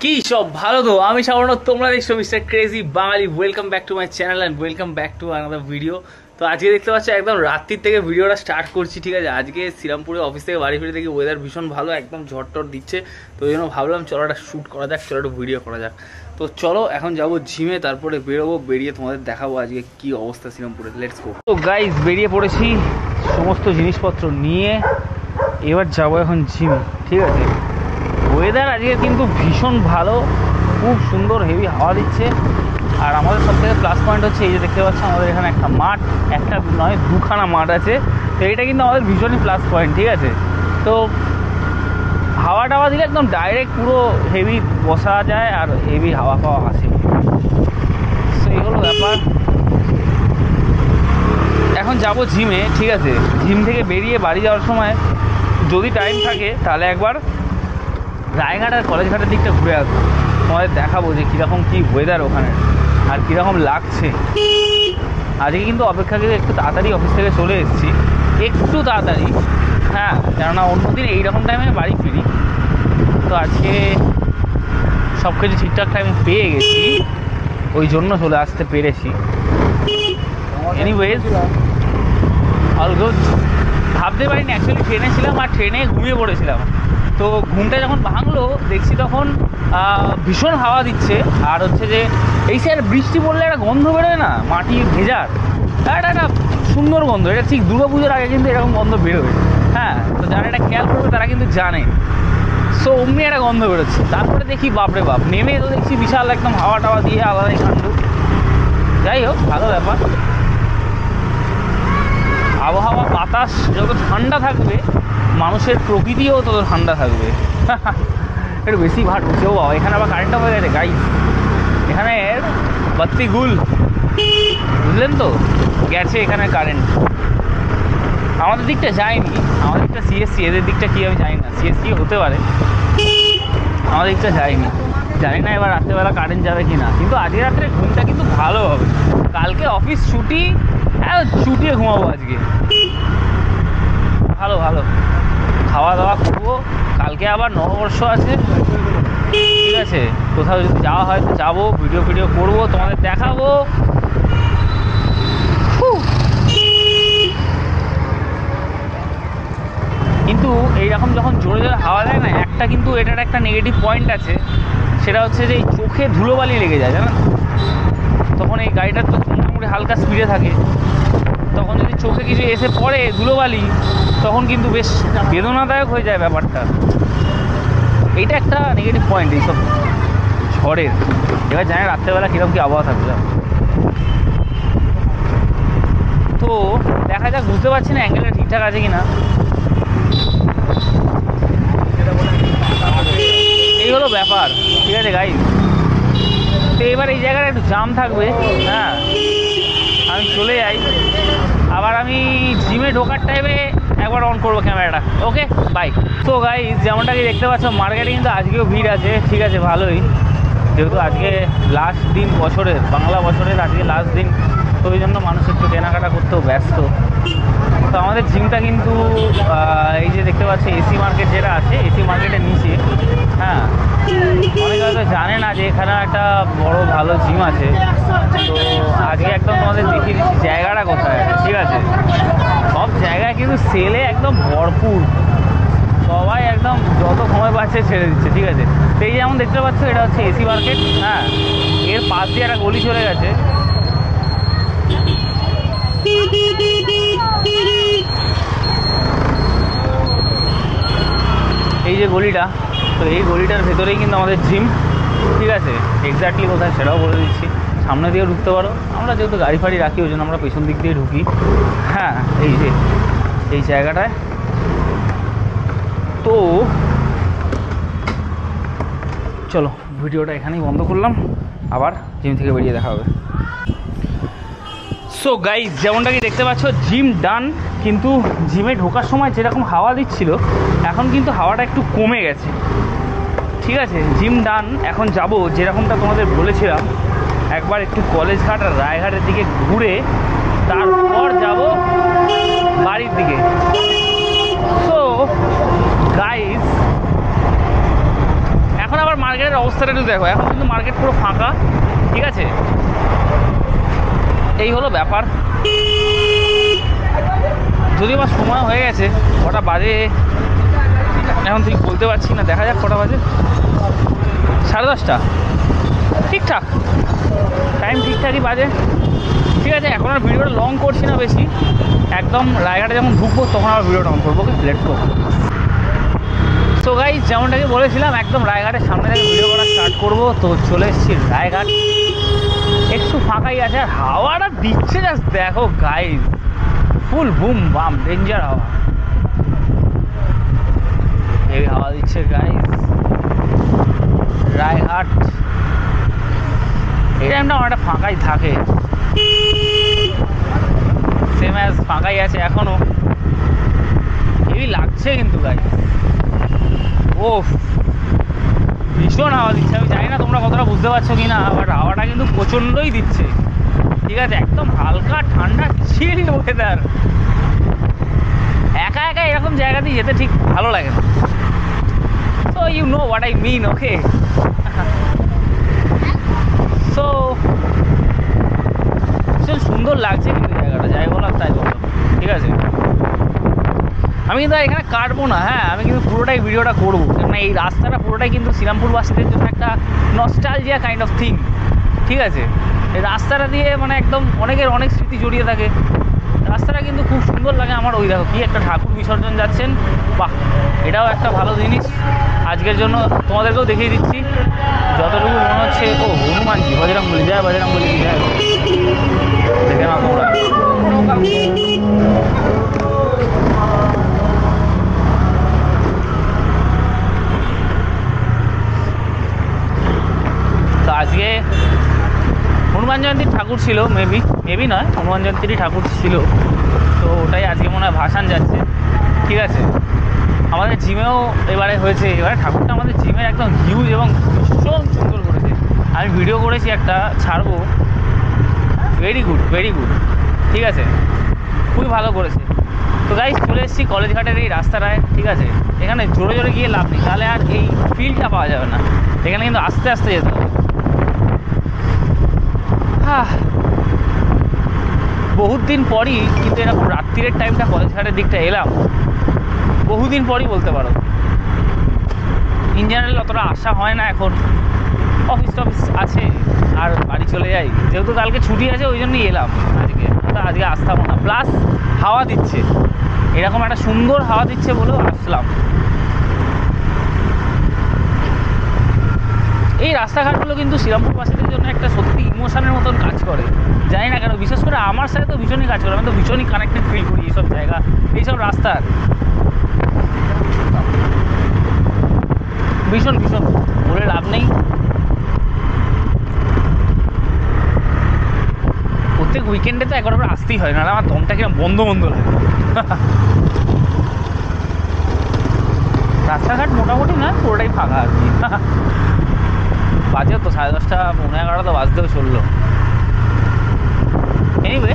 কি সব ভালো তো? আমি সাধারণ, তোমরা দেখছো mister crazy Bangali. Welcome back to my channel and welcome back to another video. তো আজকে দেখতে পাচ্ছ একদম রাত্রির থেকে ভিডিওটা স্টার্ট করছি, ঠিক আছে। আজকে শ্রীরামপুরে অফিস থেকে বাড়ি ফিরে দেখি ওয়েদার ভীষণ ভালো, একদম ঝড় টড় দিচ্ছে। তো ওই জন্য ভাবলাম চলো একটা শ্যুট করা যাক, চলো একটা ভিডিও করা যাক। তো চলো এখন যাবো জিমে, তারপরে বেরোবো, বেরিয়ে তোমাদের দেখাবো আজকে কি অবস্থা শ্রীরামপুরে। Let's go. তো গাইজ বেরিয়ে পড়েছি সমস্ত জিনিসপত্র নিয়ে, এবার যাবো এখন জিমে, ঠিক আছে। ওয়েদার আজকে কিন্তু ভীষণ ভালো, খুব সুন্দর হেভি হাওয়া দিচ্ছে। আর আমাদের সব থেকে প্লাস পয়েন্ট হচ্ছে এই যে দেখতে পাচ্ছ আমাদের এখানে একটা মাঠ, একটা নয় দুখানা মাঠ আছে। তো এইটা কিন্তু আমাদের ভীষণই প্লাস পয়েন্ট, ঠিক আছে। তো হাওয়া টাওয়া দিলে একদম ডাইরেক্ট পুরো হেভি বসা যায় আর হেভি হাওয়া পাওয়া আসে, সেই হলো ব্যাপার। এখন যাব জিমে, ঠিক আছে। জিম থেকে বেরিয়ে বাড়ি যাওয়ার সময় যদি টাইম থাকে তাহলে একবার রায়ঘাট আর কলেজঘাটের দিকটা ঘুরে আসবো, তোমাদের দেখাবো যে কীরকম কী ওয়েদার ওখানে আর কীরকম লাগছে। আজকে কিন্তু অপেক্ষাকৃত একটু তাড়াতাড়ি অফিস থেকে চলে এসেছি, একটু তাড়াতাড়ি, হ্যাঁ, কেননা অন্যদিন এইরকম টাইমে বাড়ি ফিরি। তো আজকে সব কিছু ঠিকঠাক টাইমে পেয়ে গেছি, ওই জন্য চলে আসতে পেরেছি। Anyways all good. ভাবতে পারিনি, অ্যাকচুয়ালি ট্রেনে ছিলাম আর ট্রেনে ঘুমিয়ে পড়েছিলাম। তো ঘুমটা যখন ভাঙলো দেখছি তখন ভীষণ হাওয়া দিচ্ছে, আর হচ্ছে যে এই সাইড বৃষ্টি পড়লে একটা গন্ধ বেরোয় না, মাটি ভেজার, একটা সুন্দর গন্ধ। এটা ঠিক দুর্গাপুজোর আগে কিন্তু এরকম গন্ধ বেরোবে, হ্যাঁ। তো যারা এটা খেয়াল করবে তারা কিন্তু জানে। সো অমনি একটা গন্ধ বেরোচ্ছে। তারপরে দেখি বাপরে বাপ, নেমে তো দেখছি বিশাল একদম হাওয়া টাওয়া দিয়ে আলাদাই কাণ্ড। যাই হোক, ভালো ব্যাপার। আবহাওয়া বাতাস যত ঠান্ডা থাকবে, মানুষের প্রকৃতিও তত ঠান্ডা থাকবে। একটু বেশি ভাট হচ্ছে। ও বাবা, এখানে আবার কারেন্টটা হয়ে গেছে গাইস, এখানে বাত্তি গুল, বুঝলেন তো, গেছে এখানে কারেন্ট। আমাদের দিকটা যায়নি, আমাদের দিকটা সিএসসি, এদের দিকটা কি আমি জানি না, সিএসসি হতে পারে, আমাদের দিকটা যায়নি, জানি না এবার রাত্রেবেলা কারেন্ট যাবে কি না। কিন্তু আজকে রাত্রে ঘুমটা কিন্তু ভালো হবে, কালকে অফিস ছুটি, হ্যাঁ ছুটিয়ে ঘুমাবো আজকে। ভালো ভালো খাওয়া দাওয়া করবো, কালকে আবার নববর্ষ আছে, ঠিক আছে। কোথাও যদি যাওয়া হয় তো যাবো, ভিডিও ফিডিও করবো, তোমাদের দেখাবো। কিন্তু এইরকম যখন জোরে জোরে হাওয়া দেয় না, একটা কিন্তু এটার একটা নেগেটিভ পয়েন্ট আছে, সেটা হচ্ছে যে এই চোখে ধুলোবালি লেগে যায়, জানেন। তখন এই গাড়িটার তো মোটামুটি হালকা স্পিডে থাকে, তখন যদি চোখে কিছু এসে পড়ে ধুলোবালি, তখন কিন্তু বেশ বেদনাদায়ক হয়ে যায় ব্যাপারটা। এইটা একটা নেগেটিভ পয়েন্ট এইসব ঝড়ের। এবার জানি রাত্রেবেলা কীরকম কী আবহাওয়া থাকবে, তো দেখা যাক। বুঝতে পারছি না অ্যাঙ্গেলটা ঠিকঠাক আছে কি না। এই হলো ব্যাপার, ঠিক আছে গাইস। তো এবার এই জায়গাটা একটু জাম থাকবে, হ্যাঁ, আমি চলে যাই। আবার আমি জিমে ঢোকার টাইমে একবার অন করবো ক্যামেরাটা। ওকে, বাই। তো গাইস, যেমনটা কি দেখতে পাচ্ছ, মার্কেটে কিন্তু আজকেও ভিড় আছে, ঠিক আছে, ভালোই। যেহেতু আজকে লাস্ট দিন বছরের, বাংলা বছরের আজকে লাস্ট দিন, তো ওই জন্য মানুষ একটু কেনাকাটা করতেও ব্যস্ত। তো আমাদের জিমটা কিন্তু এই যে দেখতে পাচ্ছি এসি মার্কেট যেটা আছে, এসি মার্কেটের নিচে, হ্যাঁ। অনেকে হয়তো জানে না যে এখানে একটা বড় ভালো জিম আছে। তো আজকে একদম তোমাদের দেখিয়ে দিচ্ছি জায়গাটা কোথায় আছে, ঠিক আছে। সব জায়গায় কিন্তু সেলে একদম ভরপুর, সবাই একদম যত সময় পাচ্ছে ছেড়ে দিচ্ছে, ঠিক আছে। তো এই যেমন দেখতে পাচ্ছ, এটা হচ্ছে এসি মার্কেট, হ্যাঁ। এর পাশ দিয়ে একটা গলি চলে গেছে, এই যে গলিটা। তো এই গলিটার ভেতরেই কিন্তু আমাদের জিম, ঠিক আছে। এক্স্যাক্টলি কোথায় সেটাও বলে দিচ্ছি। সামনে দিয়ে ঢুকতে পারো, আমরা যেহেতু গাড়ি ফাড়ি রাখি ওই জন্য আমরা পেছন দিক দিয়ে ঢুকি, হ্যাঁ। এই যে এই জায়গাটায়। তো চলো ভিডিওটা এখানেই বন্ধ করলাম, আবার জিম থেকে বেরিয়ে দেখা হবে। সো গাইস, যেমনটা কি দেখতে পাচ্ছ জিম ডান, কিন্তু জিমে ঢোকার সময় যেরকম হাওয়া দিচ্ছিল এখন কিন্তু হাওয়াটা একটু কমে গেছে, ঠিক আছে। জিম ডান। এখন যাব যেরকমটা তোমাদের বলেছিলাম, একবার একটু কলেজঘাট আর রায়ঘাটের দিকে ঘুরে তারপর যাব বাড়ির দিকে। সো গাইস, এখন আবার এবার মার্কেটের অবস্থাটা একটু দেখো, এখন কিন্তু মার্কেট পুরো ফাঁকা, ঠিক আছে। এই হলো ব্যাপার। যদিও বা সময় হয়ে গেছে, কটা বাজে এখন ঠিক বলতে পারছি না, দেখা যাক কটা বাজে। 10:30, ঠিকঠাক টাইম, ঠিকঠাকই বাজে, ঠিক আছে। এখন আর ভিডিওটা লং করছি না বেশি, একদম রায়ঘাটে যখন ঢুকবো তখন আবার ভিডিওটা অন করবো। Let's go. তো গাইস, যেমনটাকে বলেছিলাম, একদম রায়ঘাটের সামনে থেকে ভিডিও করা স্টার্ট করবো। তো চলে এসেছি রায়ঘাট, একটু ফাঁকাই আছে আর হাওয়াটা দিচ্ছে জাস্ট দেখো গাইস, ফুল বুম বাম ডেঞ্জার হাওয়া, এই হাওয়া দিচ্ছে গাইস। রায়ঘাট এই টাইমটা অনেকটা ফাঁকাই থাকে, সেম অ্যাজ ফাঁকাই আছে এখনো। হেভি লাগছে কিন্তু গাইস, ও ভীষণ হাওয়া দিচ্ছে। আমি জানি না তোমরা কতটা বুঝতে পারছো কি না, বাট হাওয়াটা কিন্তু প্রচণ্ডই দিচ্ছে, ঠিক আছে। একদম হালকা ঠান্ডা চিল্ড ওয়েদার। একা একা এরকম জায়গাতেই যেতে ঠিক ভালো লাগে না। So you know what I mean, okay. So ভীষণ সুন্দর লাগছে কিন্তু জায়গাটা, যাই বলো তাই বলো, ঠিক আছে। আমি কিন্তু এখানে কাটবো না, হ্যাঁ, আমি কিন্তু পুরোটাই ভিডিওটা করবো, কেননা এই রাস্তাটা পুরোটাই কিন্তু শ্রীরামপুর বাসীদের জন্য একটা নস্টালজিয়া কাইন্ড অফ থিং, ঠিক আছে। এই রাস্তাটা দিয়ে মানে একদম অনেকের অনেক স্মৃতি জড়িয়ে থাকে। রাস্তাটা কিন্তু খুব সুন্দর লাগে আমার। ওই দেখো কি একটা ঠাকুর বিসর্জন যাচ্ছেন, বাহ, এটাও একটা ভালো জিনিস। আজকের জন্য তোমাদেরকেও দেখিয়ে দিচ্ছি, যতটুকু মনে হচ্ছে। ও হনুমানজি, বজরং বলি, জয় বজরং বলি, জয়, দেখে না তোমরা। তো আজকে হনুমান জয়ন্তীর ঠাকুর ছিল, মেবি নয়, হনুমান জয়ন্তীরই ঠাকুর ছিল। তো ওটাই আজকে মনে হয় ভাসান যাচ্ছে, ঠিক আছে। আমাদের জিমেও এবারে হয়েছে, এবারে ঠাকুরটা আমাদের জিমের একদম হিউজ এবং ভীষণ সুন্দর করেছে। আমি ভিডিও করেছি একটা, ছাড়বো। ভেরি গুড, ঠিক আছে, খুবই ভালো করেছে। তো গাইস, চলে এসেছি কলেজঘাটের এই রাস্তাটায়, ঠিক আছে। এখানে জোরে জোরে গিয়ে লাভ নেই, তাহলে আর এই ফিলটা পাওয়া যাবে না। এখানে কিন্তু আস্তে আস্তে যেতে হবে। বহুত দিন পরই কিন্তু এরকম রাত্রিরের টাইমটা কলেজঘাটের দিকটা এলাম, বহুদিন পরই বলতে পারো। ইন জেনারেল অতটা আশা হয় না এখন, অফিস টফিস আছে আর বাড়ি চলে যাই। যেহেতু কালকে ছুটি আছে ওই জন্যই এলাম আজকে আসতাম না। প্লাস হাওয়া দিচ্ছে, এরকম একটা সুন্দর হাওয়া দিচ্ছে বলেও আসলাম। এই রাস্তাঘাটগুলো কিন্তু শ্রীরামপুরবাসীদের জন্য একটা সত্যি ইমোশনের মতন কাজ করে, জানি না কেন। বিশেষ করে আমার সাথে তো ভীষণই কাজ করে, আমি তো ভীষণই কানেক্টেড ফিল করি এইসব জায়গা, এইসব রাস্তার। ভীষণ বলে লাভ নেই। প্রত্যেক উইকেন্ডে তো একবার করে আসতেই হয়, নাহলে আমার দমটা কিরকম বন্ধ লাগে। রাস্তাঘাট মোটামুটি না, পুরোটাই ফাঁকা আর কি। বাজে তো 10:30, 11:30 তো বাজতেও চললো। এনিওয়ে,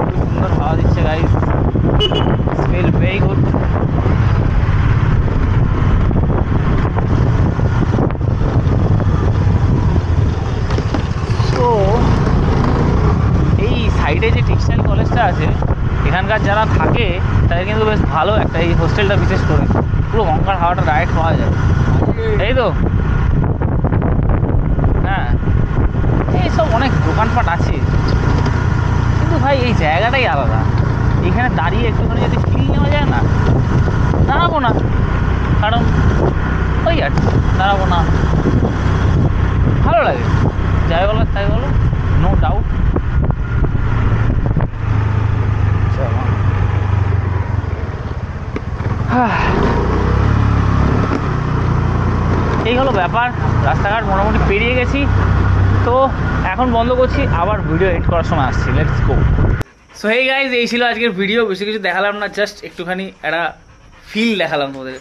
খুব সুন্দর হাওয়া দিচ্ছে গাইস, স্মেল ভেরি গুড। তো এই সাইডে যে টেক্সটাইল কলেজটা আছে, এখানকার যারা থাকে তাদের কিন্তু বেশ ভালো একটা, এই হোস্টেলটা বিশেষ করে পুরো গঙ্গার হাওয়াটা ডাইরেক্ট পাওয়া যায়, এই তো। হ্যাঁ, এইসব অনেক দোকানপাট আছে, কিন্তু ভাই এই জায়গাটাই আলাদা। এখানে দাঁড়িয়ে একটুখানি যদি ফিল নেওয়া যায় না, দাঁড়াবো না, কারণ ওই আর দাঁড়াবো না, ভালো লাগে। যাই বলো তাই বলো, নো ডাউট। এই হলো ব্যাপার, রাস্তাঘাট মোটামুটি পেরিয়ে গেছি। তো এখন বন্ধ করছি, আবার ভিডিও এডিট করার সময় আসছি। Let's go. So hey guys, এই ছিল আজকের ভিডিও। বেশি কিছু দেখালাম না, জাস্ট একটুখানি একটা ফিল দেখালাম তোমাদের,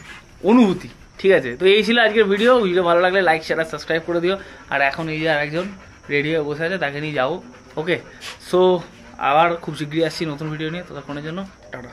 অনুভূতি, ঠিক আছে। তো এই ছিল আজকের ভিডিও ভালো লাগলে লাইক শেয়ার আর সাবস্ক্রাইব করে দিও। আর এখন এই যে আরেকজন রেডি হয়ে বসে আছে, তাকে নিয়ে যাবো। ওকে, সো আবার খুব শীঘ্রই আসছি নতুন ভিডিও নিয়ে, ততক্ষণের জন্য টাটা।